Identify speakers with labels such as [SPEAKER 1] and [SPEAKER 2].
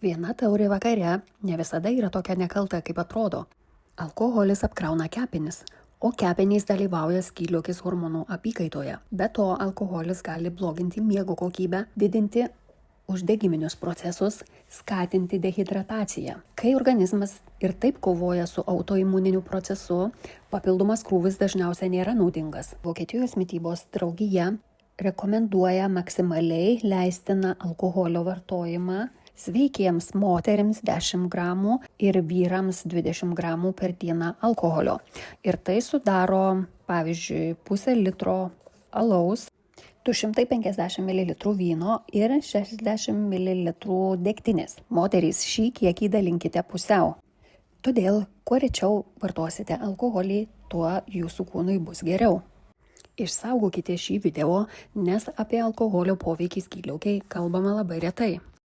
[SPEAKER 1] Viena taurė vakare ne visada yra tokia nekalta, kaip atrodo. Alkoholis apkrauna kepenis, o kepenys dalyvauja skydliaukės hormonų apykaitoje. Be to, alkoholis gali bloginti miego kokybę, didinti uždegiminius procesus, skatinti dehidrataciją. Kai organizmas ir taip kovoja su autoimuniniu procesu, papildomas krūvis dažniausiai nėra naudingas. Vokietijos mitybos draugija rekomenduoja maksimaliai leistiną alkoholio vartojimą sveikiems moterims 10 gramų ir vyrams 20 gramų per dieną alkoholio. Ir tai sudaro, pavyzdžiui, pusę litro alaus, 250 ml vyno ir 60 ml degtinės. Moterys šį kiekį dalinkite pusiau. Todėl, kuo rečiau vartosite alkoholį, tuo jūsų kūnui bus geriau. Išsaugokite šį video, nes apie alkoholio poveikį skydliaukei kalbama labai retai.